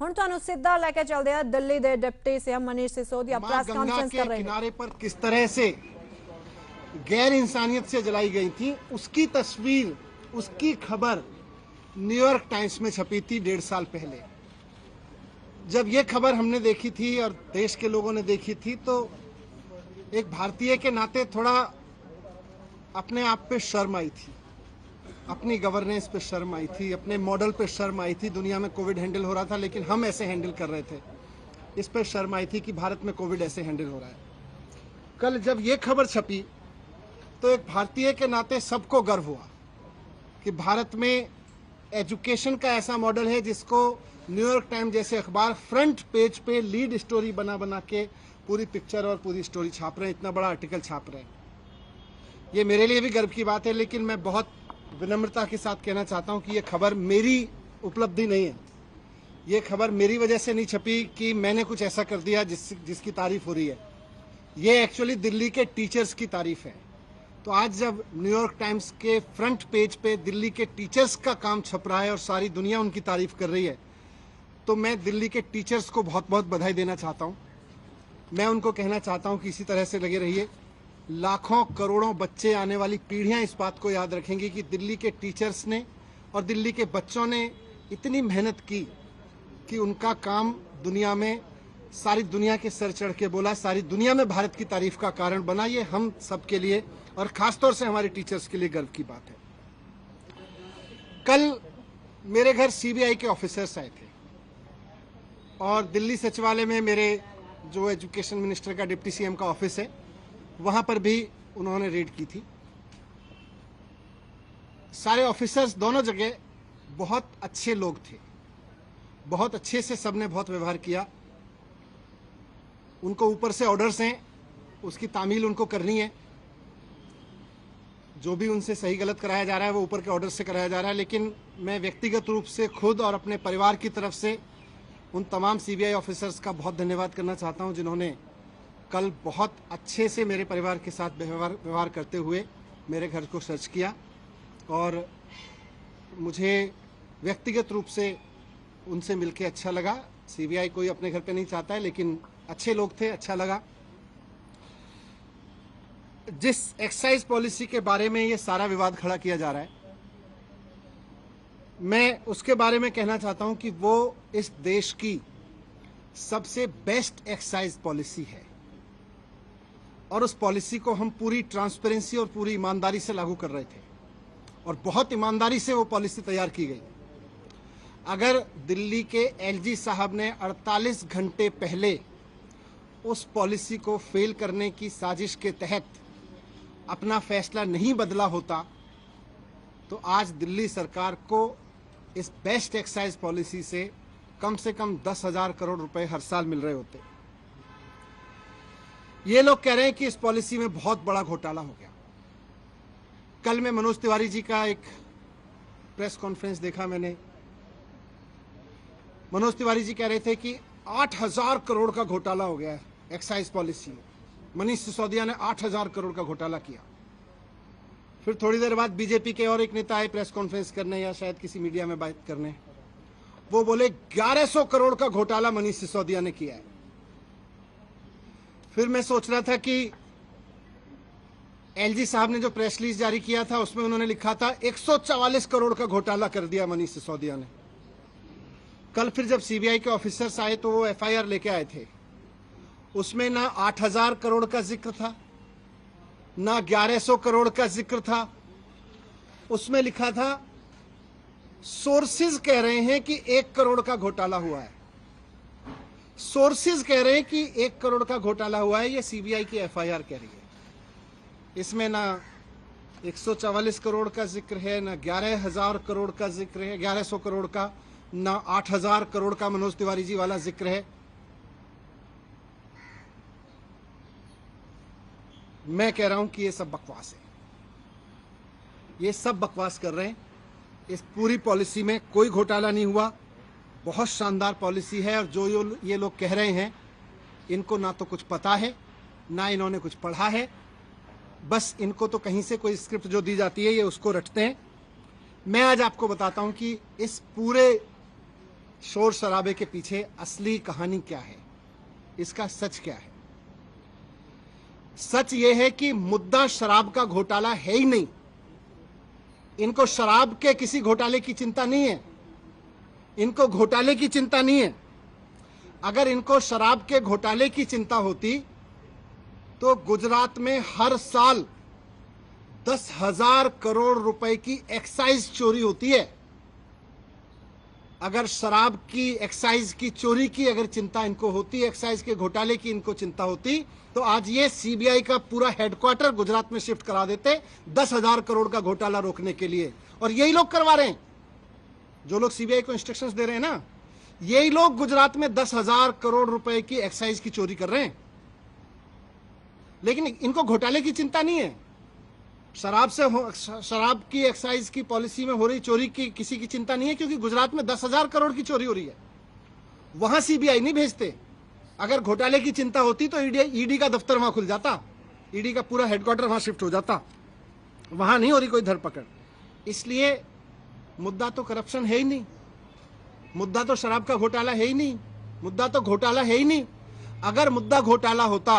ਹੁਣ ਤੁਹਾਨੂੰ ਸਿੱਧਾ ਲੈ ਕੇ ਚੱਲਦੇ ਆ ਦਿੱਲੀ ਦੇ deputy CM Manish Sisodia press conference कर रहे हैं। किनारे पर किस तरह से गैर इंसानियत से जलाई गई थी उसकी तस्वीर, उसकी खबर न्यूयॉर्क टाइम्स में छपी थी 1.5 साल पहले। जब ये खबर हमने देखी थी और देश के लोगों ने देखी थी तो एक भारतीय के नाते थोड़ा अपने आप पे शर्म आई थी, अपनी गवर्नेंस पे शर्म आई थी, अपने मॉडल पे शर्म आई थी। दुनिया में कोविड हैंडल हो रहा था लेकिन हम ऐसे हैंडल कर रहे थे, इस पे शर्म आई थी कि भारत में कोविड ऐसे हैंडल हो रहा है। कल जब ये खबर छपी तो एक भारतीय के नाते सबको गर्व हुआ कि भारत में एजुकेशन का ऐसा मॉडल है जिसको न्यूयॉर्क टाइम्स जैसे अखबार फ्रंट पेज पे लीड स्टोरी बना बना के पूरी पिक्चर और पूरी स्टोरी छाप रहे हैं, इतना बड़ा आर्टिकल छाप रहे हैं। ये मेरे लिए भी गर्व की बात है, लेकिन मैं बहुत विनम्रता के साथ कहना चाहता हूं कि ये खबर मेरी उपलब्धि नहीं है। ये खबर मेरी वजह से नहीं छपी कि मैंने कुछ ऐसा कर दिया जिसकी तारीफ हो रही है। ये एक्चुअली दिल्ली के टीचर्स की तारीफ है। तो आज जब न्यूयॉर्क टाइम्स के फ्रंट पेज पे दिल्ली के टीचर्स का काम छप रहा है और सारी दुनिया उनकी तारीफ कर रही है, तो मैं दिल्ली के टीचर्स को बहुत बहुत बधाई देना चाहता हूँ। मैं उनको कहना चाहता हूँ कि इसी तरह से लगे रहिए। लाखों करोड़ों बच्चे, आने वाली पीढ़ियां इस बात को याद रखेंगी कि दिल्ली के टीचर्स ने और दिल्ली के बच्चों ने इतनी मेहनत की कि उनका काम दुनिया में, सारी दुनिया के सर चढ़ के बोला, सारी दुनिया में भारत की तारीफ का कारण बना। ये हम सब के लिए और खासतौर से हमारे टीचर्स के लिए गर्व की बात है। कल मेरे घर सीबीआई के ऑफिसर्स आए थे और दिल्ली सचिवालय में मेरे जो एजुकेशन मिनिस्टर का डिप्टी सीएम का ऑफिस है वहां पर भी उन्होंने रेड की थी। सारे ऑफिसर्स दोनों जगह बहुत अच्छे लोग थे, बहुत अच्छे से सबने बहुत व्यवहार किया। उनको ऊपर से ऑर्डर्स हैं, उसकी तामील उनको करनी है। जो भी उनसे सही गलत कराया जा रहा है वो ऊपर के ऑर्डर से कराया जा रहा है। लेकिन मैं व्यक्तिगत रूप से खुद और अपने परिवार की तरफ से उन तमाम सीबीआई ऑफिसर्स का बहुत धन्यवाद करना चाहता हूं जिन्होंने कल बहुत अच्छे से मेरे परिवार के साथ व्यवहार करते हुए मेरे घर को सर्च किया। और मुझे व्यक्तिगत रूप से उनसे मिलके अच्छा लगा। सीबीआई कोई अपने घर पे नहीं चाहता है, लेकिन अच्छे लोग थे, अच्छा लगा। जिस एक्साइज पॉलिसी के बारे में ये सारा विवाद खड़ा किया जा रहा है, मैं उसके बारे में कहना चाहता हूं कि वो इस देश की सबसे बेस्ट एक्साइज पॉलिसी है और उस पॉलिसी को हम पूरी ट्रांसपेरेंसी और पूरी ईमानदारी से लागू कर रहे थे और बहुत ईमानदारी से वो पॉलिसी तैयार की गई। अगर दिल्ली के एलजी साहब ने 48 घंटे पहले उस पॉलिसी को फेल करने की साजिश के तहत अपना फैसला नहीं बदला होता तो आज दिल्ली सरकार को इस बेस्ट एक्साइज पॉलिसी से कम 10,000 करोड़ रुपए हर साल मिल रहे होते। ये लोग कह रहे हैं कि इस पॉलिसी में बहुत बड़ा घोटाला हो गया। कल मैं मनोज तिवारी जी का एक प्रेस कॉन्फ्रेंस देखा मैंने। मनोज तिवारी जी कह रहे थे कि 8,000 करोड़ का घोटाला हो गया है एक्साइज पॉलिसी में। मनीष सिसोदिया ने 8,000 करोड़ का घोटाला किया। फिर थोड़ी देर बाद बीजेपी के और एक नेता आए प्रेस कॉन्फ्रेंस करने या शायद किसी मीडिया में बात करने, वो बोले 1100 करोड़ का घोटाला मनीष सिसोदिया ने किया है। फिर मैं सोच रहा था कि एलजी साहब ने जो प्रेस रिलीज जारी किया था उसमें उन्होंने लिखा था 144 करोड़ का घोटाला कर दिया मनीष सिसोदिया ने। कल फिर जब सीबीआई के ऑफिसर्स आए तो वो एफआईआर लेके आए थे, उसमें ना 8,000 करोड़ का जिक्र था, ना 1100 करोड़ का जिक्र था। उसमें लिखा था सोर्सेज कह रहे हैं कि 1 करोड़ का घोटाला हुआ है। सोर्सेज कह रहे हैं कि 1 करोड़ का घोटाला हुआ है, ये सीबीआई की एफआईआर कह रही है। इसमें ना 144 करोड़ का जिक्र है, ना 11,000 करोड़ का जिक्र है, 1100 करोड़ का, ना 8,000 करोड़ का मनोज तिवारी जी वाला जिक्र है। मैं कह रहा हूं कि ये सब बकवास है, ये सब बकवास कर रहे हैं। इस पूरी पॉलिसी में कोई घोटाला नहीं हुआ, बहुत शानदार पॉलिसी है। और जो ये लोग कह रहे हैं इनको ना तो कुछ पता है ना इन्होंने कुछ पढ़ा है, बस इनको तो कहीं से कोई स्क्रिप्ट जो दी जाती है ये उसको रटते हैं। मैं आज आपको बताता हूं कि इस पूरे शोर शराबे के पीछे असली कहानी क्या है, इसका सच क्या है। सच यह है कि मुद्दा शराब का घोटाला है ही नहीं। इनको शराब के किसी घोटाले की चिंता नहीं है, इनको घोटाले की चिंता नहीं है। अगर इनको शराब के घोटाले की चिंता होती तो गुजरात में हर साल 10,000 करोड़ रुपए की एक्साइज चोरी होती है। अगर शराब की एक्साइज की चोरी की अगर चिंता इनको होती, एक्साइज के घोटाले की इनको चिंता होती, तो आज ये सीबीआई का पूरा हेडक्वार्टर गुजरात में शिफ्ट करा देते 10,000 करोड़ का घोटाला रोकने के लिए। और यही लोग करवा रहे हैं, जो लोग सीबीआई को इंस्ट्रक्शंस दे रहे हैं ना, यही लोग गुजरात में 10,000 करोड़ रुपए की एक्साइज की चोरी कर रहे हैं। लेकिन इनको घोटाले की चिंता नहीं है। शराब की एक्साइज की पॉलिसी में हो रही चोरी की किसी की चिंता नहीं है, क्योंकि गुजरात में 10,000 करोड़ की चोरी हो रही है। वहां सीबीआई नहीं भेजते। अगर घोटाले की चिंता होती तो ईडी का दफ्तर वहां खुल जाता, ईडी का पूरा हेडक्वार्टर वहां शिफ्ट हो जाता। वहां नहीं हो रही कोई धरपकड़। इसलिए मुद्दा तो करप्शन है ही नहीं, मुद्दा तो शराब का घोटाला है ही नहीं, मुद्दा तो घोटाला है ही नहीं। अगर मुद्दा घोटाला होता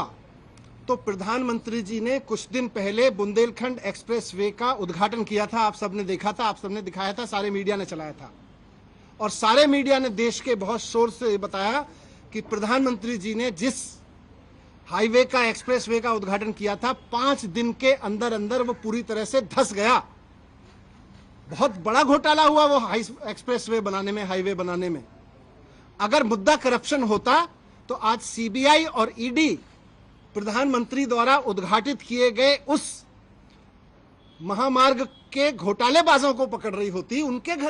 तो प्रधानमंत्री जी ने कुछ दिन पहले बुंदेलखंड एक्सप्रेसवे का उद्घाटन किया था। आप सबने देखा था, आप सबने दिखाया था, सारे मीडिया ने चलाया था। और सारे मीडिया ने देश के बहुत शोर से बताया कि प्रधानमंत्री जी ने जिस हाईवे का, एक्सप्रेसवे का उद्घाटन किया था, 5 दिन के अंदर अंदर वो पूरी तरह से धंस गया। बहुत बड़ा घोटाला हुआ वो एक्सप्रेसवे बनाने में, हाईवे बनाने में। अगर मुद्दा करप्शन होता तो आज सीबीआई और ईडी प्रधानमंत्री द्वारा उद्घाटित किए गए उस महामार्ग के घोटालेबाजों को पकड़ रही होती, उनके घर